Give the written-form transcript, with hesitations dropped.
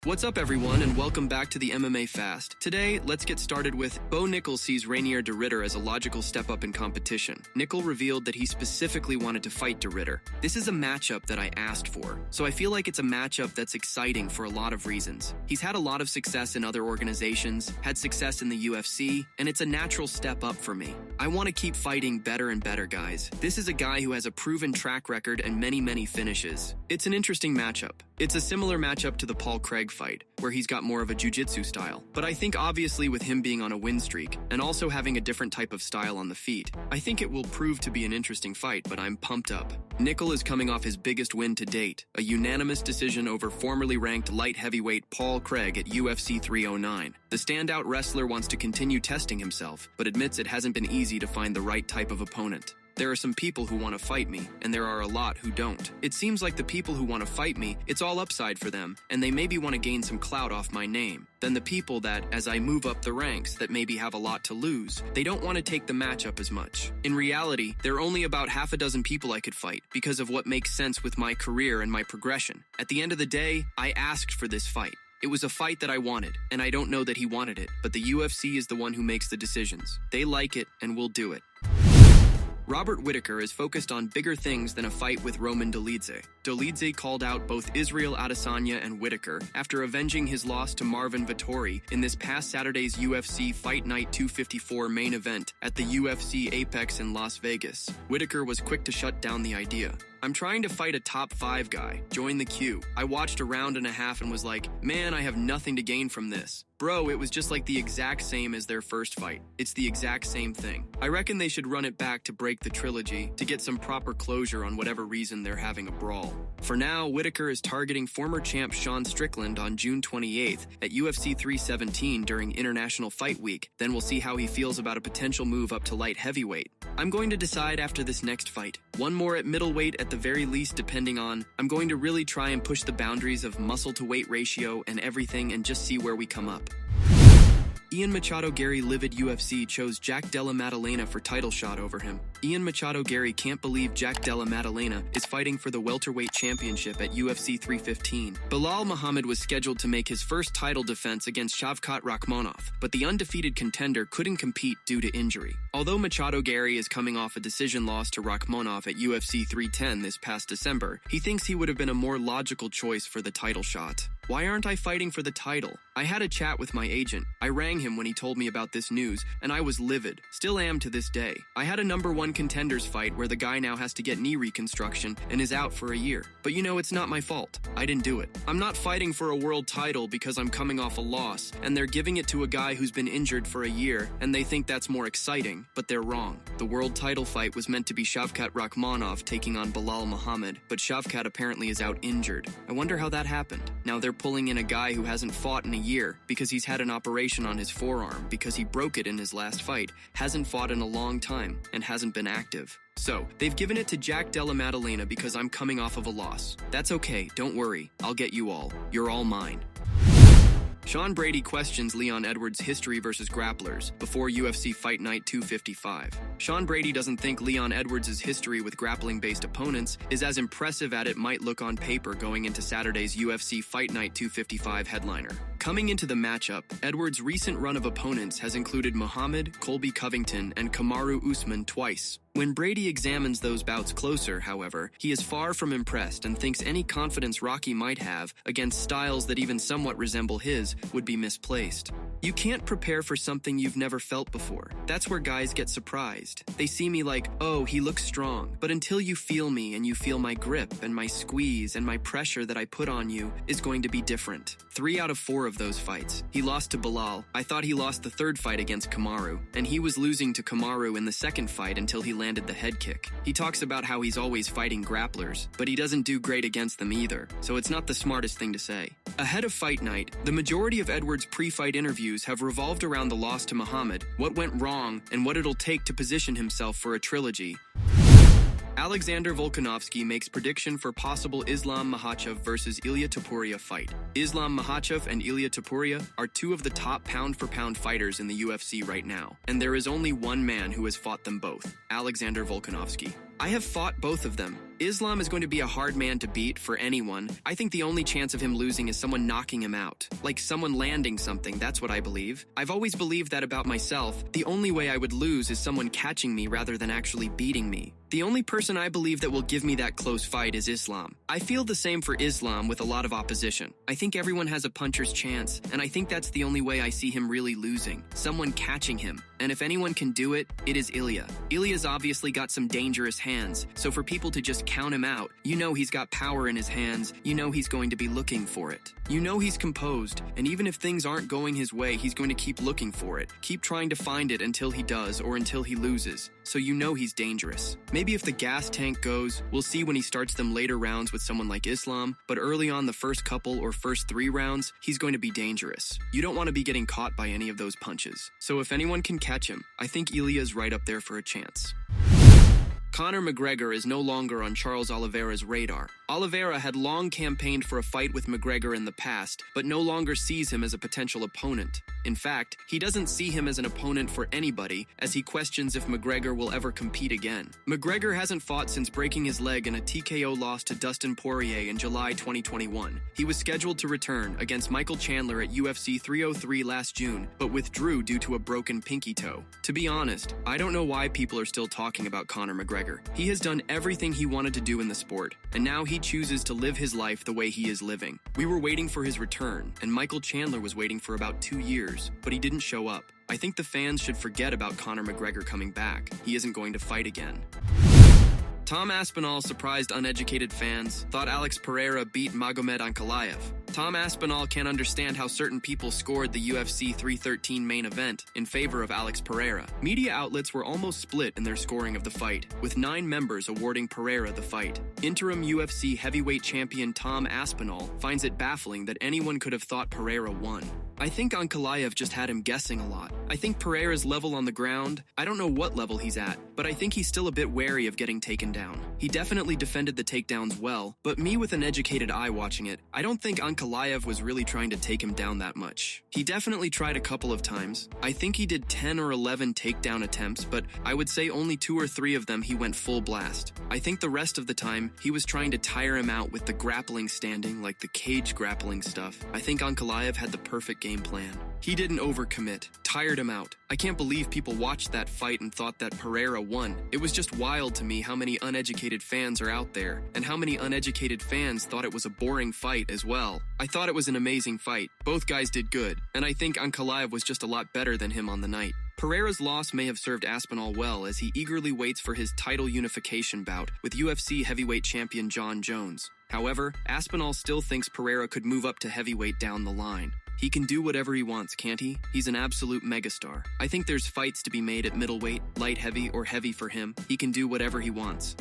What's up everyone and welcome back to the MMA Fast. Today, let's get started with Nickal sees Reinier de Ridder as a logical step up in competition. Nickal revealed that he specifically wanted to fight de Ridder. This is a matchup that I asked for, so I feel like it's a matchup that's exciting for a lot of reasons. He's had a lot of success in other organizations, had success in the UFC, and it's a natural step up for me. I want to keep fighting better and better, guys. This is a guy who has a proven track record and many finishes. It's an interesting matchup. It's a similar matchup to the Paul Craig fight, where he's got more of a jiu-jitsu style. But I think obviously with him being on a win streak, and also having a different type of style on the feet, I think it will prove to be an interesting fight, but I'm pumped up. Nickal is coming off his biggest win to date, a unanimous decision over formerly ranked light heavyweight Paul Craig at UFC 309. The standout wrestler wants to continue testing himself, but admits it hasn't been easy to find the right type of opponent. There are some people who want to fight me, and there are a lot who don't. It seems like the people who want to fight me, it's all upside for them, and they maybe want to gain some clout off my name. Then the people that, as I move up the ranks, that maybe have a lot to lose, they don't want to take the matchup as much. In reality, there are only about half a dozen people I could fight, because of what makes sense with my career and my progression. At the end of the day, I asked for this fight. It was a fight that I wanted, and I don't know that he wanted it, but the UFC is the one who makes the decisions. They like it, and will do it. Robert Whittaker is focused on bigger things than a fight with Roman Dolidze. Dolidze called out both Israel Adesanya and Whittaker after avenging his loss to Marvin Vettori in this past Saturday's UFC Fight Night 254 main event at the UFC Apex in Las Vegas. Whittaker was quick to shut down the idea. I'm trying to fight a top 5 guy. Join the queue. I watched a round and a half and was like, man, I have nothing to gain from this. Bro, it was just like the exact same as their first fight. It's the exact same thing. I reckon they should run it back to break the trilogy to get some proper closure on whatever reason they're having a brawl. For now, Whittaker is targeting former champ Sean Strickland on June 28th at UFC 317 during International Fight Week. Then we'll see how he feels about a potential move up to light heavyweight. I'm going to decide after this next fight. One more at middleweight at the very least, depending on. I'm going to really try and push the boundaries of muscle to weight ratio and everything and just see where we come up. Machado Garry livid UFC chose Jack Della Maddalena for title shot over him. Machado Garry can't believe Jack Della Maddalena is fighting for the welterweight championship at UFC 315. Belal Muhammad was scheduled to make his first title defense against Shavkat Rakhmonov, but the undefeated contender couldn't compete due to injury. Although Machado Garry is coming off a decision loss to Rakhmonov at UFC 310 this past December, he thinks he would have been a more logical choice for the title shot. Why aren't I fighting for the title? I had a chat with my agent. I rang him when he told me about this news, and I was livid. Still am to this day. I had a #1 contenders fight where the guy now has to get knee reconstruction and is out for a year. But you know, it's not my fault. I didn't do it. I'm not fighting for a world title because I'm coming off a loss, and they're giving it to a guy who's been injured for a year, and they think that's more exciting, but they're wrong. The world title fight was meant to be Shavkat Rakhmonov taking on Belal Muhammad, but Shavkat apparently is out injured. I wonder how that happened. Now they're pulling in a guy who hasn't fought in a year because he's had an operation on his forearm because he broke it in his last fight, hasn't fought in a long time, and hasn't been active. So, they've given it to Jack Della Maddalena because I'm coming off of a loss. That's okay, don't worry. I'll get you all. You're all mine. Sean Brady questions Leon Edwards' history versus grapplers before UFC Fight Night 255. Sean Brady doesn't think Leon Edwards' history with grappling-based opponents is as impressive as it might look on paper going into Saturday's UFC Fight Night 255 headliner. Coming into the matchup, Edwards' recent run of opponents has included Muhammad, Colby Covington, and Kamaru Usman twice. When Brady examines those bouts closer, however, he is far from impressed and thinks any confidence Rocky might have against styles that even somewhat resemble his would be misplaced. You can't prepare for something you've never felt before. That's where guys get surprised. They see me like, oh, he looks strong. But until you feel me and you feel my grip and my squeeze and my pressure that I put on you is going to be different. 3 out of 4 of those fights. He lost to Belal. I thought he lost the third fight against Kamaru. And he was losing to Kamaru in the second fight until he landed the head kick. He talks about how he's always fighting grapplers, but he doesn't do great against them either. So it's not the smartest thing to say. Ahead of Fight Night, the majority of Edwards' pre-fight interviews have revolved around the loss to Muhammad, what went wrong, and what it'll take to position himself for a trilogy. Alexander Volkanovski makes prediction for possible Islam Makhachev versus Ilia Topuria fight. Islam Makhachev and Ilia Topuria are 2 of the top pound-for-pound fighters in the UFC right now, and there is only one man who has fought them both, Alexander Volkanovski. I have fought both of them, Islam is going to be a hard man to beat for anyone. I think the only chance of him losing is someone knocking him out. Like someone landing something, that's what I believe. I've always believed that about myself. The only way I would lose is someone catching me rather than actually beating me. The only person I believe that will give me that close fight is Islam. I feel the same for Islam with a lot of opposition. I think everyone has a puncher's chance, and I think that's the only way I see him really losing. Someone catching him. And if anyone can do it, it is Ilia. Ilia's obviously got some dangerous hands, so for people to just count him out, you know he's got power in his hands, you know he's going to be looking for it. You know he's composed, and even if things aren't going his way, he's going to keep looking for it. Keep trying to find it until he does, or until he loses. So you know he's dangerous. Maybe if the gas tank goes, we'll see when he starts them later rounds with someone like Islam, but early on the first couple or first 3 rounds, he's going to be dangerous. You don't want to be getting caught by any of those punches. So if anyone can catch him, I think Ilia's right up there for a chance. Conor McGregor is no longer on Charles Oliveira's radar. Oliveira had long campaigned for a fight with McGregor in the past, but no longer sees him as a potential opponent. In fact, he doesn't see him as an opponent for anybody, as he questions if McGregor will ever compete again. McGregor hasn't fought since breaking his leg in a TKO loss to Dustin Poirier in July 2021. He was scheduled to return against Michael Chandler at UFC 303 last June, but withdrew due to a broken pinky toe. To be honest, I don't know why people are still talking about Conor McGregor. He has done everything he wanted to do in the sport, and now he chooses to live his life the way he is living. We were waiting for his return, and Michael Chandler was waiting for about 2 years, but he didn't show up. I think the fans should forget about Conor McGregor coming back. He isn't going to fight again. Tom Aspinall surprised uneducated fans, thought Alex Pereira beat Magomed Ankalaev. Tom Aspinall can't understand how certain people scored the UFC 313 main event in favor of Alex Pereira. Media outlets were almost split in their scoring of the fight, with 9 members awarding Pereira the fight. Interim UFC heavyweight champion Tom Aspinall finds it baffling that anyone could have thought Pereira won. I think Ankalaev just had him guessing a lot. I think Pereira's level on the ground, I don't know what level he's at, but I think he's still a bit wary of getting taken down. He definitely defended the takedowns well, but me with an educated eye watching it, I don't think Ankalaev was really trying to take him down that much. He definitely tried a couple of times. I think he did 10 or 11 takedown attempts, but I would say only 2 or 3 of them he went full blast. I think the rest of the time, he was trying to tire him out with the grappling standing, like the cage grappling stuff. I think Ankalaev had the perfect game plan. He didn't overcommit, tired him out. I can't believe people watched that fight and thought that Pereira won. It was just wild to me how many uneducated fans are out there, and how many uneducated fans thought it was a boring fight as well. I thought it was an amazing fight. Both guys did good, and I think Ankalaev was just a lot better than him on the night. Pereira's loss may have served Aspinall well as he eagerly waits for his title unification bout with UFC heavyweight champion Jon Jones. However, Aspinall still thinks Pereira could move up to heavyweight down the line. He can do whatever he wants, can't he? He's an absolute megastar. I think there's fights to be made at middleweight, light heavy, or heavy for him. He can do whatever he wants.